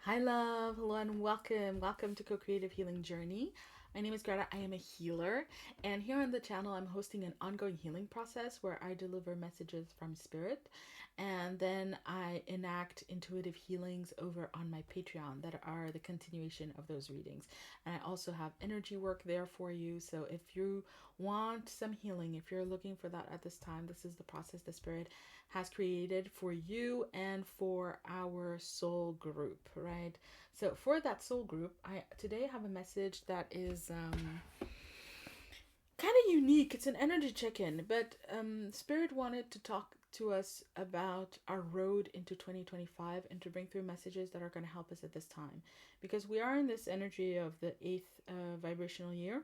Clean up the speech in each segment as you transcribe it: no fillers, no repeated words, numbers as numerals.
Hi, love. Hello, and welcome. Welcome to Co-Creative Healing Journey. My name is Greta. I am a healer, and here on the channel, I'm hosting an ongoing healing process where I deliver messages from spirit, and then I enact intuitive healings over on my Patreon that are the continuation of those readings. And I also have energy work there for you. So if you want some healing, if you're looking for that at this time, this is the process the spirit has created for you and for our soul group, right? So for that soul group, I today have a message that is kind of unique. It's an energy check-in, but spirit wanted to talk to us about our road into 2025 and to bring through messages that are going to help us at this time, because we are in this energy of the eighth vibrational year.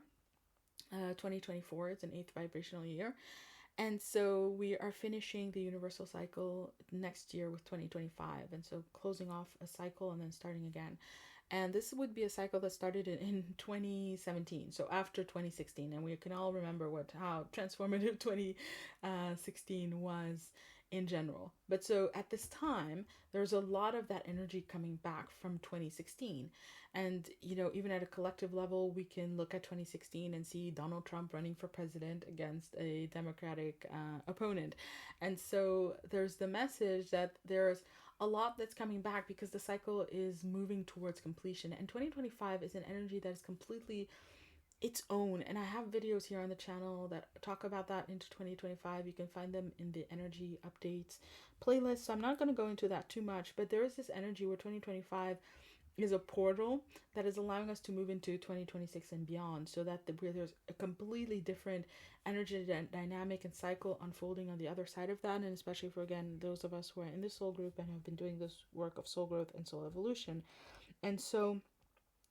2024 is an eighth vibrational year, and so we are finishing the universal cycle next year with 2025. And so closing off a cycle and then starting again. And this would be a cycle that started in 2017. So after 2016. And we can all remember how transformative 2016 was in general. But so at this time, there's a lot of that energy coming back from 2016. And, even at a collective level, we can look at 2016 and see Donald Trump running for president against a Democratic opponent. And so there's the message that there's a lot that's coming back because the cycle is moving towards completion. And 2025 is an energy that is completely its own. And I have videos here on the channel that talk about that into 2025. You can find them in the energy updates playlist. So I'm not going to go into that too much, but there is this energy where 2025 is a portal that is allowing us to move into 2026 and beyond, so that where there's a completely different energy dynamic and cycle unfolding on the other side of that. And especially for, again, those of us who are in the soul group and have been doing this work of soul growth and soul evolution. And so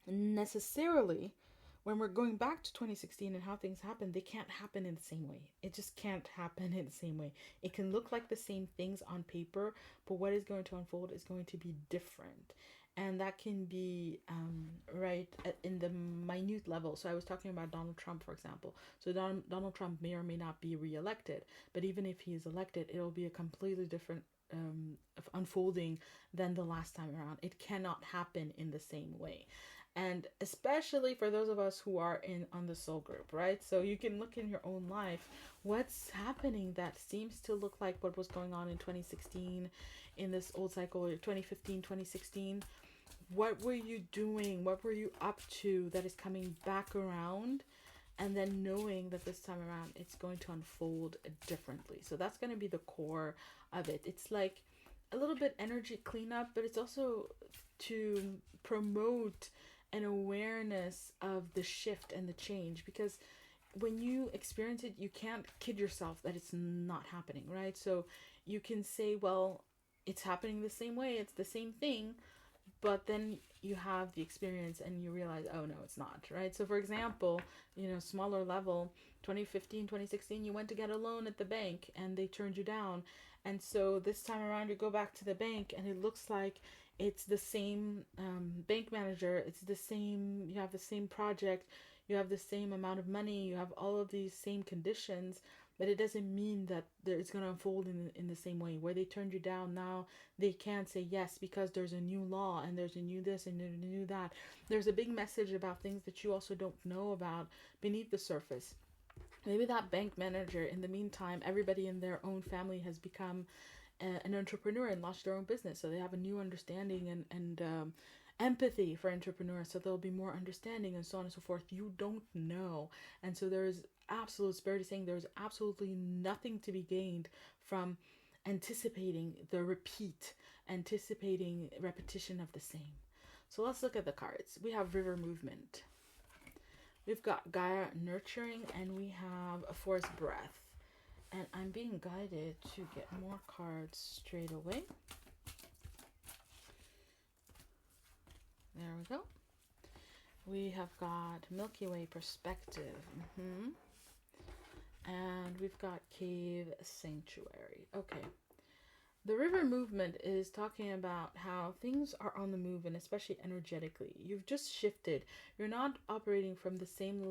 necessarily when we're going back to 2016 and how things happen, they can't happen in the same way. It just can't happen in the same way. It can look like the same things on paper, but what is going to unfold is going to be different. And that can be right in the minute level. So I was talking about Donald Trump, for example. So Donald Trump may or may not be reelected, but even if he is elected, it'll be a completely different of unfolding than the last time around. It cannot happen in the same way. And especially for those of us who are in on the soul group, right? So you can look in your own life, what's happening that seems to look like what was going on in 2016 in this old cycle, or 2015, 2016. What were you doing? What were you up to that is coming back around? And then knowing that this time around it's going to unfold differently. So that's going to be the core of it. It's like a little bit energy cleanup, but it's also to promote an awareness of the shift and the change, because when you experience it, you can't kid yourself that it's not happening, right? So you can say, well, it's happening the same way, it's the same thing, but then you have the experience and you realize, oh no, it's not, right? So for example, smaller level, 2015, 2016, you went to get a loan at the bank and they turned you down. And so this time around you go back to the bank and it looks like it's the same bank manager, it's the same, you have the same project, you have the same amount of money, you have all of these same conditions, but it doesn't mean that it's going to unfold in the same way. Where they turned you down, now they can't say yes because there's a new law and there's a new this and a new that. There's a big message about things that you also don't know about beneath the surface. Maybe that bank manager, in the meantime, everybody in their own family has become an entrepreneur and launched their own business. So they have a new understanding and empathy for entrepreneurs. So there'll be more understanding and so on and so forth. You don't know. And so there's absolute spirit is saying there's absolutely nothing to be gained from anticipating the repeat, anticipating repetition of the same. So let's look at the cards. We have river movement. We've got Gaia nurturing, and we have a forest breath. And I'm being guided to get more cards straight away. There we go. We have got Milky Way perspective. And we've got cave sanctuary. Okay. The river movement is talking about how things are on the move, and especially energetically. You've just shifted. You're not operating from the same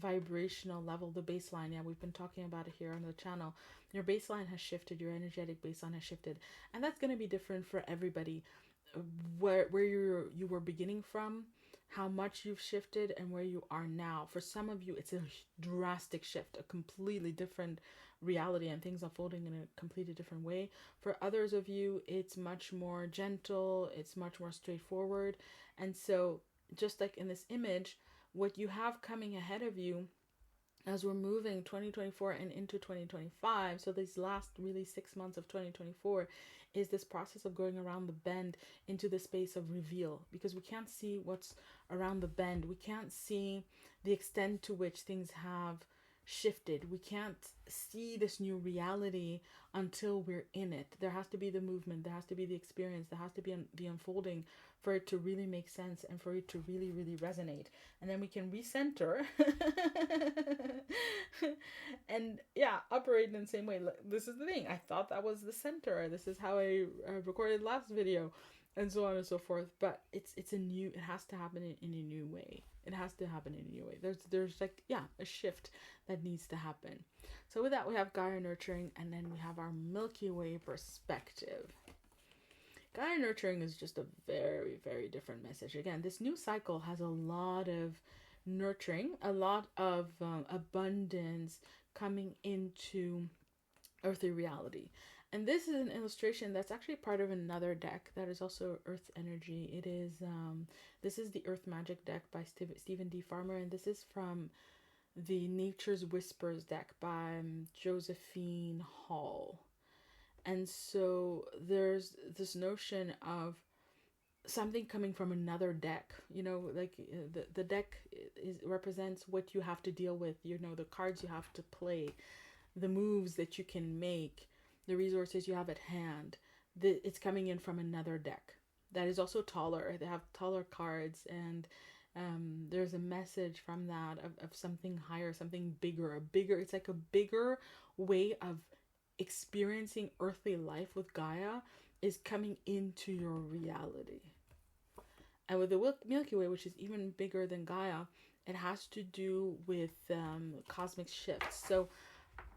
vibrational level, the baseline. Yeah, we've been talking about it here on the channel. Your baseline has shifted. Your energetic baseline has shifted. And that's going to be different for everybody. where you were beginning from, how much you've shifted, and where you are now. For some of you, it's a drastic shift, a completely different reality, and things unfolding in a completely different way. For others of you, it's much more gentle, it's much more straightforward. And so, just like in this image, what you have coming ahead of you as we're moving 2024 and into 2025, so these last really 6 months of 2024 is this process of going around the bend into the space of reveal, because we can't see what's around the bend. We can't see the extent to which things have shifted. We can't see this new reality until we're in it. There has to be the movement, there has to be the experience, there has to be the unfolding for it to really make sense and for it to really, really resonate. And then we can recenter and operate in the same way. This is the thing. I thought that was the center. This is how I recorded last video, and so on and so forth. But it's a new, it has to happen in a new way. It has to happen in a new way. There's like, a shift that needs to happen. So with that, we have Gaia nurturing, and then we have our Milky Way perspective. Gaia nurturing is just a very, very different message. Again, this new cycle has a lot of nurturing, a lot of abundance coming into earthly reality. And this is an illustration that's actually part of another deck that is also Earth energy. It is, this is the Earth Magic deck by Stephen D. Farmer, and this is from the Nature's Whispers deck by Josephine Hall. And so there's this notion of something coming from another deck, like the deck represents what you have to deal with, the cards you have to play, the moves that you can make, the resources you have at hand. It's coming in from another deck that is also taller. They have taller cards, and there's a message from that of something higher, something bigger, it's like a bigger way of experiencing earthly life with Gaia is coming into your reality. And with the Milky Way, which is even bigger than Gaia, it has to do with cosmic shifts. So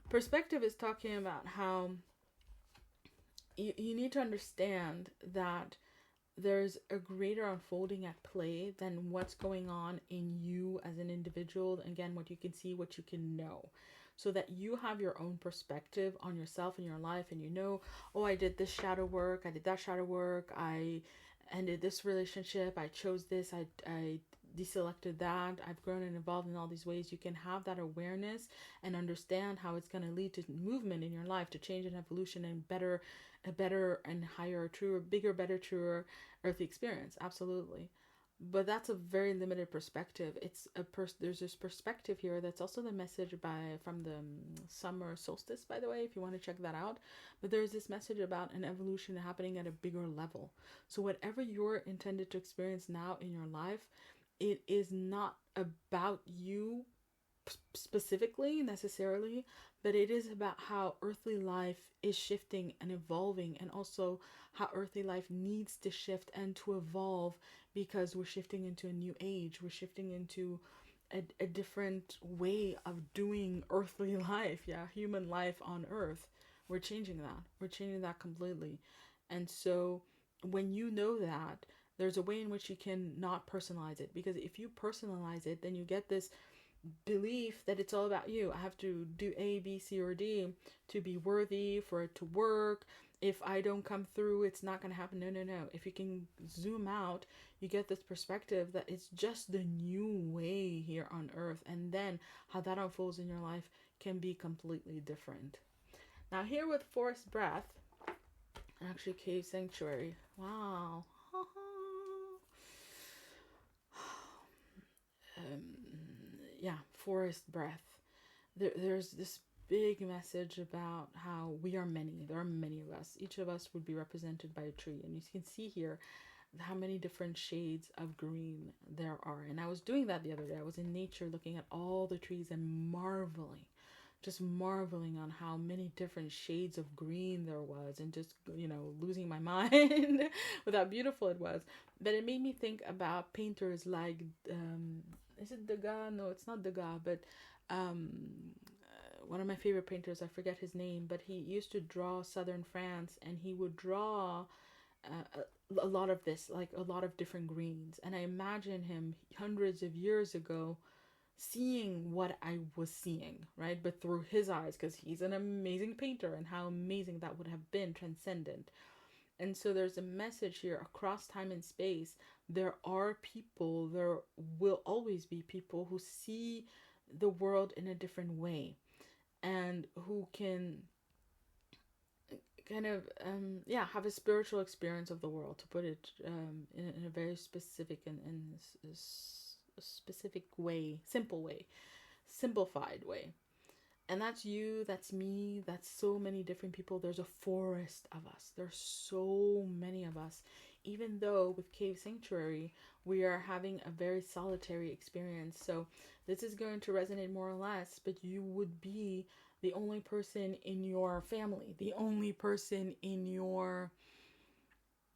perspective is talking about how you need to understand that there's a greater unfolding at play than what's going on in you as an individual. Again, what you can see, what you can know. So that you have your own perspective on yourself and your life, and oh, I did this shadow work, I did that shadow work, I ended this relationship, I chose this, I deselected that, I've grown and evolved in all these ways. You can have that awareness and understand how it's going to lead to movement in your life, to change and evolution and a better and higher, truer, bigger, better, truer earthly experience. Absolutely. But that's a very limited perspective. There's this perspective here that's also the message from the summer solstice, by the way, if you want to check that out. But there's this message about an evolution happening at a bigger level. So whatever you're intended to experience now in your life, it is not about you specifically necessarily, but it is about how earthly life is shifting and evolving, and also how earthly life needs to shift and to evolve, because we're shifting into a new age. We're shifting into a different way of doing earthly life, human life on earth. We're changing that completely. And so when you know that, there's a way in which you can not personalize it, because if you personalize it, then you get this belief that it's all about you. I have to do A, B, C, or D to be worthy, for it to work. If I don't come through, it's not going to happen. No. If you can zoom out, you get this perspective that it's just the new way here on earth, and then how that unfolds in your life can be completely different. Now here with forest breath, actually cave sanctuary. Wow. Forest breath. There's this big message about how we are many. There are many of us. Each of us would be represented by a tree. And you can see here how many different shades of green there are. And I was doing that the other day. I was in nature looking at all the trees and marveling on how many different shades of green there was, and just, losing my mind with how beautiful it was. But it made me think about painters like, is it Degas? No, it's not Degas, but one of my favorite painters, I forget his name, but he used to draw southern France, and he would draw a lot of this, like a lot of different greens. And I imagine him hundreds of years ago seeing what I was seeing, right? But through his eyes, because he's an amazing painter, and how amazing that would have been, transcendent. And so there's a message here across time and space. There are people, there will always be people who see the world in a different way, and who can kind of have a spiritual experience of the world, to put it in a very specific and specific way, simple way, simplified way. And that's you, that's me, that's so many different people. There's a forest of us. There's so many of us. Even though with Cave Sanctuary, we are having a very solitary experience. So this is going to resonate more or less, but you would be the only person in your family, the only person in your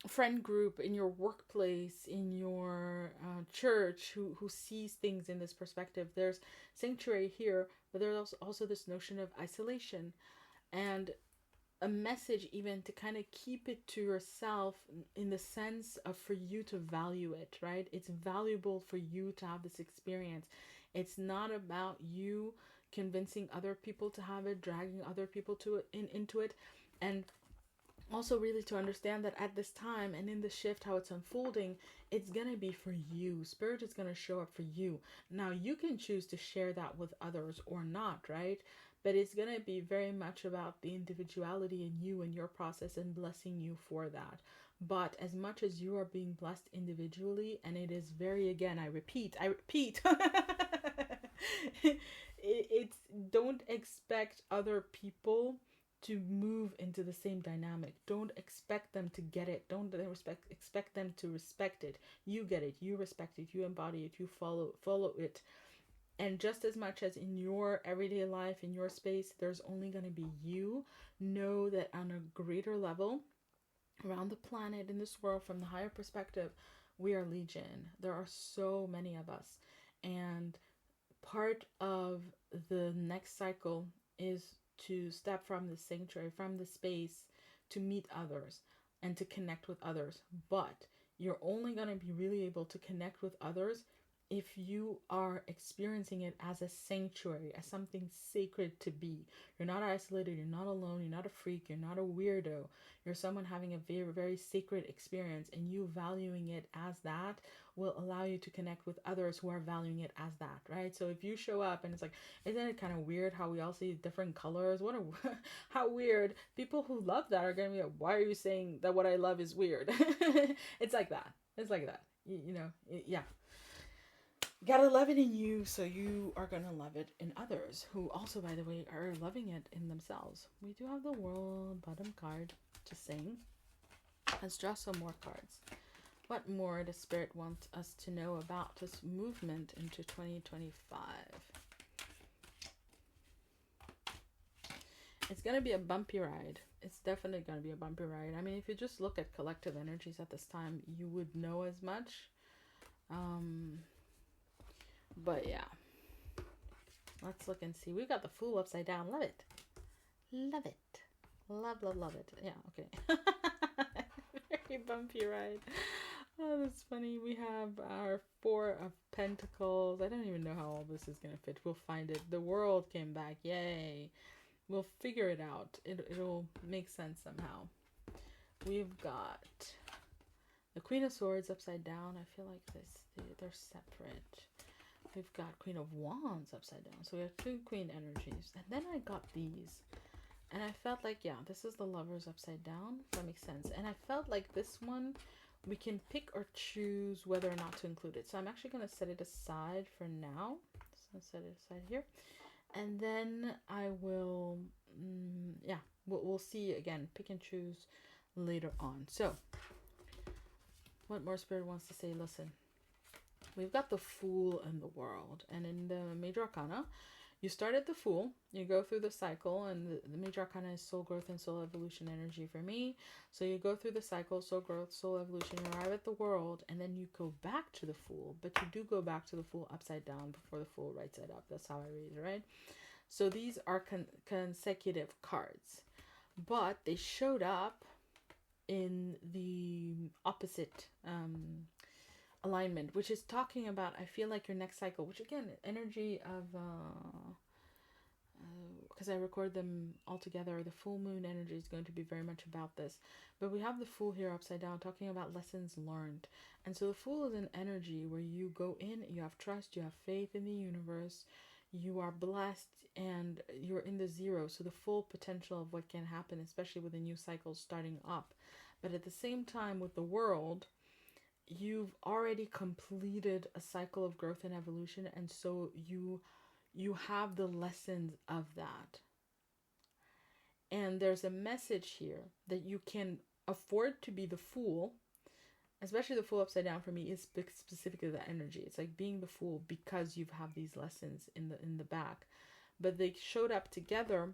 friend group, in your workplace, in your church, who sees things in this perspective. There's sanctuary here, but there's also this notion of isolation, and a message even to kind of keep it to yourself, in the sense of for you to value it, right? It's valuable for you to have this experience. It's not about you convincing other people to have it, dragging other people to it, into it. And also really to understand that at this time and in the shift, how it's unfolding, it's gonna be for you. Spirit is gonna show up for you. Now you can choose to share that with others or not, right? But it's gonna be very much about the individuality in you and your process, and blessing you for that. But as much as you are being blessed individually, and it is very, again, I repeat it's, don't expect other people to move into the same dynamic. Don't expect them to get it. Don't expect them to respect it. You get it, you respect it, you embody it, you follow it. And just as much as in your everyday life, in your space, there's only going to be you. Know that on a greater level, around the planet, in this world, from the higher perspective, we are legion. There are so many of us. And part of the next cycle is to step from the sanctuary, from the space, to meet others and to connect with others. But you're only going to be really able to connect with others if you are experiencing it as a sanctuary, as something sacred to be. You're not isolated, you're not alone, you're not a freak, you're not a weirdo. You're someone having a very, very sacred experience, and you valuing it as that will allow you to connect with others who are valuing it as that, right? So if you show up and it's like, isn't it kind of weird how we all see different colors? How weird. People who love that are going to be like, why are you saying that what I love is weird? It's like that. It's like that. Yeah. Gotta love it in you, so you are gonna love it in others, who also, by the way, are loving it in themselves. We do have the world bottom card to sing. Let's draw some more cards. What more does Spirit want us to know about this movement into 2025? It's gonna be a bumpy ride. It's definitely gonna be a bumpy ride. I mean, if you just look at collective energies at this time, you would know as much. But yeah, let's look and see. We got the Fool upside down. Love it. Love it. Love it. Yeah, okay. Very bumpy ride. Oh, that's funny. We have our Four of Pentacles. I don't even know how all this is going to fit. We'll find it. The World came back. Yay. We'll figure it out. It'll make sense somehow. We've got the Queen of Swords upside down. I feel like they're separate. We've got Queen of Wands upside down. So we have two Queen energies. And then I got these. And I felt like, yeah, this is the Lovers upside down. That makes sense. And I felt like this one, we can pick or choose whether or not to include it. So I'm actually going to set it aside for now. So I'll set it aside here. And then I will, we'll see again, pick and choose later on. So what more Spirit wants to say? Listen. We've got the Fool and the World. And in the Major Arcana, you start at the Fool. You go through the cycle. And the Major Arcana is soul growth and soul evolution energy for me. So you go through the cycle, soul growth, soul evolution. You arrive at the World. And then you go back to the Fool. But you do go back to the Fool upside down before the Fool right side up. That's how I read it, right? So these are consecutive cards. But they showed up in the opposite alignment, which is talking about, I feel like your next cycle, which again, energy of, because I record them all together, the full moon energy is going to be very much about this. But we have the Fool here upside down talking about lessons learned. And so the Fool is an energy where you go in, you have trust, you have faith in the universe, you are blessed, and you're in the zero. So the full potential of what can happen, especially with a new cycle starting up. But at the same time, with the world, you've already completed a cycle of growth and evolution, and so you have the lessons of that. And there's a message here that you can afford to be the Fool, especially the Fool upside down for me is specifically the energy. It's like being the Fool because you've had these lessons in the back. But they showed up together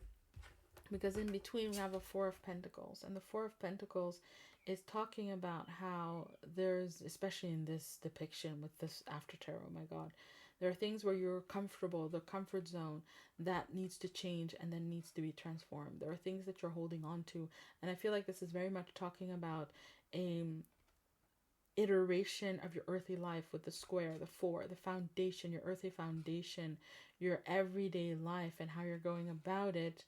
because in between we have a Four of Pentacles, and the Four of Pentacles is talking about how there's, especially in this depiction with this after tarot, oh my god, there are things where you're comfortable, the comfort zone, that needs to change and then needs to be transformed. There are things that you're holding on to, and I feel like this is very much talking about a iteration of your earthly life with the square, the four, the foundation, your earthly foundation, your everyday life and how you're going about it,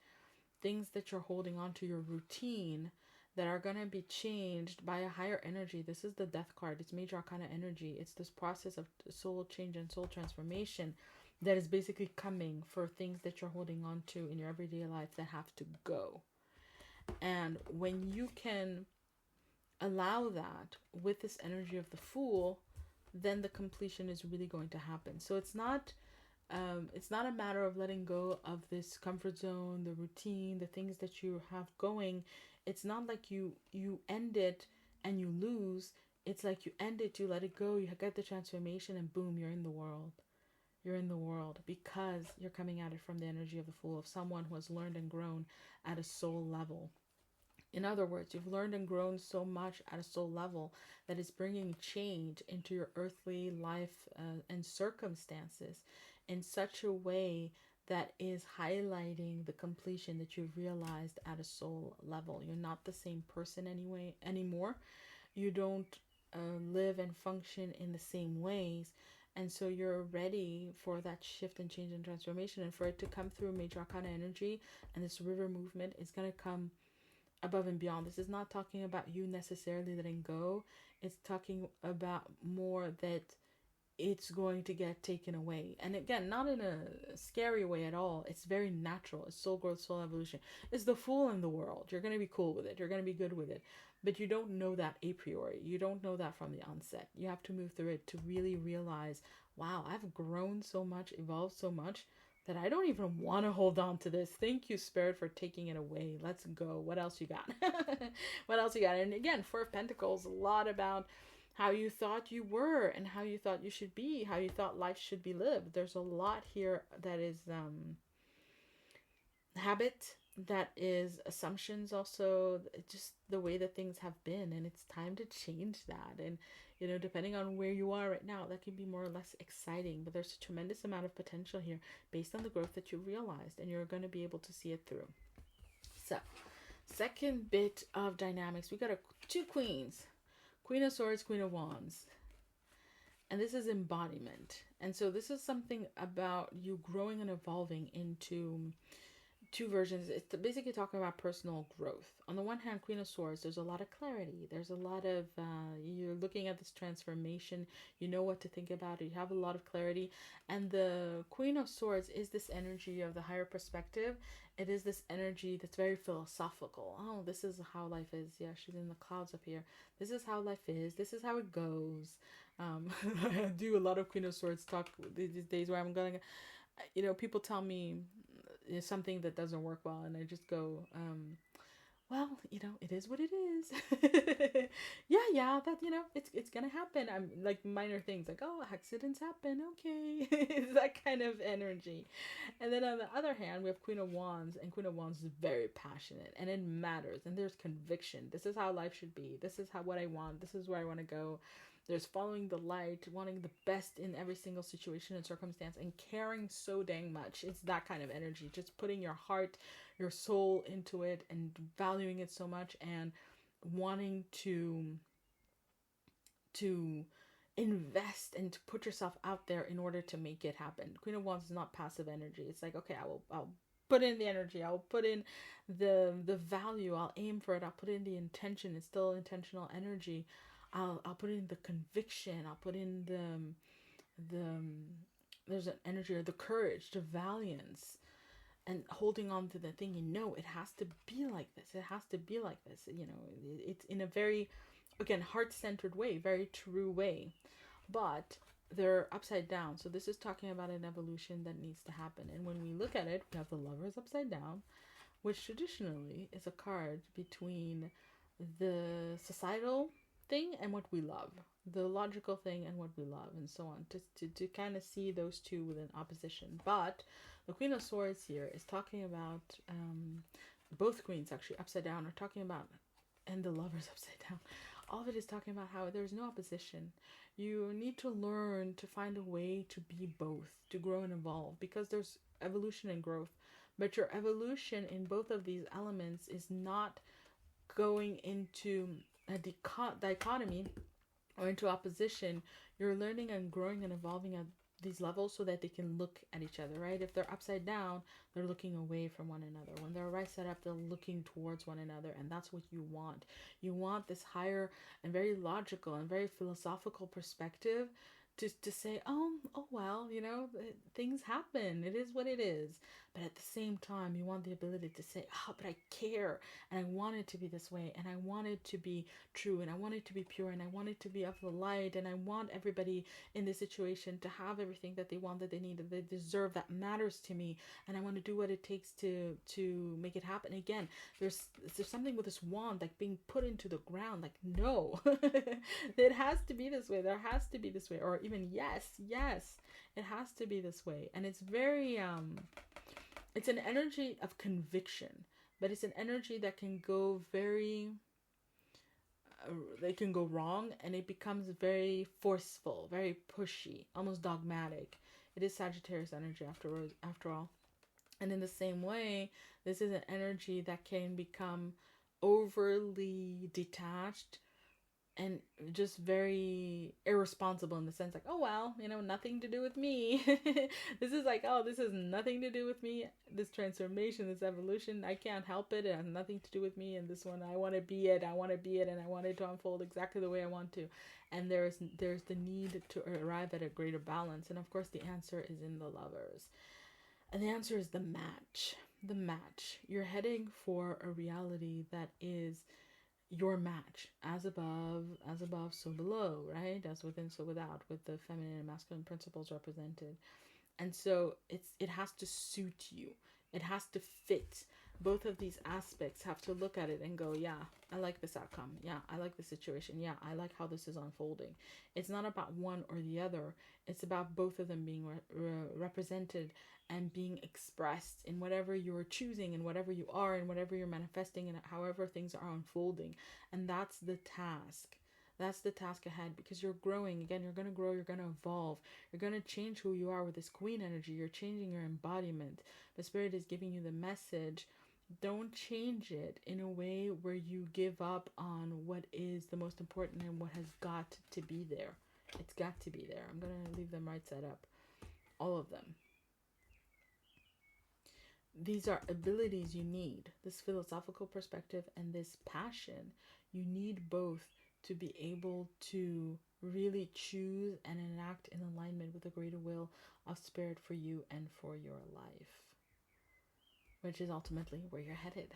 things that you're holding on to, your routine, that are going to be changed by a higher energy. This is the Death card. It's major arcana energy. It's this process of soul change and soul transformation that is basically coming for things that you're holding on to in your everyday life that have to go. And when you can allow that with this energy of the Fool, then the completion is really going to happen. So it's not a matter of letting go of this comfort zone, the routine, the things that you have going. It's not like you end it and you lose. It's like you end it, you let it go, you get the transformation, and boom, you're in the world. You're in the world because you're coming at it from the energy of the Fool, of someone who has learned and grown at a soul level. In other words, you've learned and grown so much at a soul level that it's bringing change into your earthly life and circumstances in such a way that is highlighting the completion that you've realized at a soul level. You're not the same person anymore. You don't live and function in the same ways. And so you're ready for that shift and change and transformation. And for it to come through major arcana energy and this river movement is going to come above and beyond. This is not talking about you necessarily letting go. It's talking about more that it's going to get taken away. And again, not in a scary way at all. It's very natural. It's soul growth, soul evolution. It's the Fool in the world. You're going to be cool with it. You're going to be good with it. But you don't know that a priori. You don't know that from the onset. You have to move through it to really realize, wow, I've grown so much, evolved so much, that I don't even want to hold on to this. Thank you, Spirit, for taking it away. Let's go. What else you got? What else you got? And again, Four of Pentacles, a lot about how you thought you were and how you thought you should be, how you thought life should be lived. There's a lot here that is habit, that is assumptions, also just the way that things have been, and it's time to change that. And you know, depending on where you are right now, that can be more or less exciting, but there's a tremendous amount of potential here based on the growth that you realized, and you're going to be able to see it through. So second bit of dynamics, we got two queens, Queen of Swords, Queen of Wands. And this is embodiment. And so this is something about you growing and evolving into two versions. It's basically talking about personal growth. On the one hand, Queen of Swords, there's a lot of clarity. There's a lot of, you're looking at this transformation. You know what to think about it. You have a lot of clarity. And the Queen of Swords is this energy of the higher perspective. It is this energy that's very philosophical. Oh, this is how life is. Yeah, she's in the clouds up here. This is how life is. This is how it goes. I do a lot of Queen of Swords talk these days where I'm going, you know, people tell me something that doesn't work well, and I just go, well, you know, it is what it is. yeah, that, you know, it's gonna happen. I'm like minor things like, oh, accidents happen, okay. It's that kind of energy. And then on the other hand, we have Queen of Wands, and Queen of Wands is very passionate, and it matters, and there's conviction. This is how life should be. This is what I want. This is where I want to go. There's following the light, wanting the best in every single situation and circumstance, and caring so dang much. It's that kind of energy. Just putting your heart, your soul into it, and valuing it so much. And wanting to invest and to put yourself out there in order to make it happen. Queen of Wands is not passive energy. It's like, okay, I'll put in the energy, I'll put in the value, I'll aim for it, I'll put in the intention. It's still intentional energy. I'll put in the conviction, I'll put in the there's an energy, or the courage, the valiance, and holding on to the thing. It has to be like this, it has to be like this. It's in a very, again, heart-centered way, very true way, but they're upside down. So this is talking about an evolution that needs to happen. And when we look at it, we have the Lovers upside down, which traditionally is a card between the societal thing and what we love, the logical thing and what we love, and so on, to kind of see those two within opposition. But the Queen of Swords here is talking about, both queens actually upside down are talking about, and the Lovers upside down, all of it is talking about how there's no opposition. You need to learn to find a way to be both, to grow and evolve, because there's evolution and growth. But your evolution in both of these elements is not going into a dichotomy or into opposition. You're learning and growing and evolving at these levels so that they can look at each other, right? If they're upside down, they're looking away from one another. When they're right side up, they're looking towards one another, and that's what you want. You want this higher and very logical and very philosophical perspective to say, oh well, things happen, it is what it is. But at the same time, you want the ability to say, but I care, and I want it to be this way, and I want it to be true, and I want it to be pure, and I want it to be of the light, and I want everybody in this situation to have everything that they want, that they need, that they deserve, that matters to me, and I want to do what it takes to make it happen. Again, there's something with this wand like being put into the ground, like, no. It has to be this way, there has to be this way, or even yes, it has to be this way. And it's very it's an energy of conviction, but it's an energy that can go very they can go wrong, and it becomes very forceful, very pushy, almost dogmatic. It is Sagittarius energy after all. And in the same way, this is an energy that can become overly detached and just very irresponsible, in the sense like, oh well, nothing to do with me. This is like, oh, this has nothing to do with me, this transformation, this evolution, I can't help it has nothing to do with me. And this one, I want to be it, and I want it to unfold exactly the way I want to. And there's the need to arrive at a greater balance. And of course the answer is in the Lovers, and the answer is the match. You're heading for a reality that is your match, as above, so below, right? As within, so without, with the feminine and masculine principles represented. And so it has to suit you. It has to fit. Both of these aspects have to look at it and go, yeah, I like this outcome. Yeah, I like the situation. Yeah, I like how this is unfolding. It's not about one or the other. It's about both of them being represented and being expressed in whatever you're choosing, and whatever you are, and whatever you're manifesting, and however things are unfolding. And that's the task. That's the task ahead, because you're growing. Again, you're going to grow, you're going to evolve. You're going to change who you are with this queen energy. You're changing your embodiment. The Spirit is giving you the message. Don't change it in a way where you give up on what is the most important and what has got to be there. It's got to be there. I'm going to leave them right side up. All of them. These are abilities you need. This philosophical perspective and this passion. You need both to be able to really choose and enact in alignment with the greater will of Spirit for you and for your life, which is ultimately where you're headed.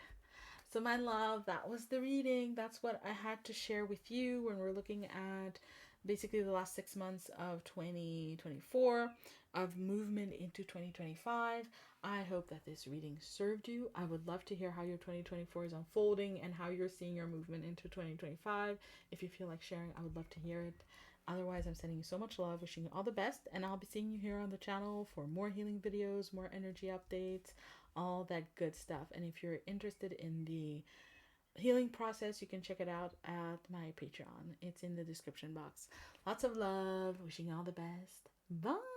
So my love, that was the reading. That's what I had to share with you when we're looking at basically the last 6 months of 2024, of movement into 2025. I hope that this reading served you. I would love to hear how your 2024 is unfolding and how you're seeing your movement into 2025. If you feel like sharing, I would love to hear it. Otherwise, I'm sending you so much love, wishing you all the best, and I'll be seeing you here on the channel for more healing videos, more energy updates, all that good stuff. And if you're interested in the healing process, you can check it out at my Patreon. It's in the description box. Lots of love, wishing you all the best. Bye.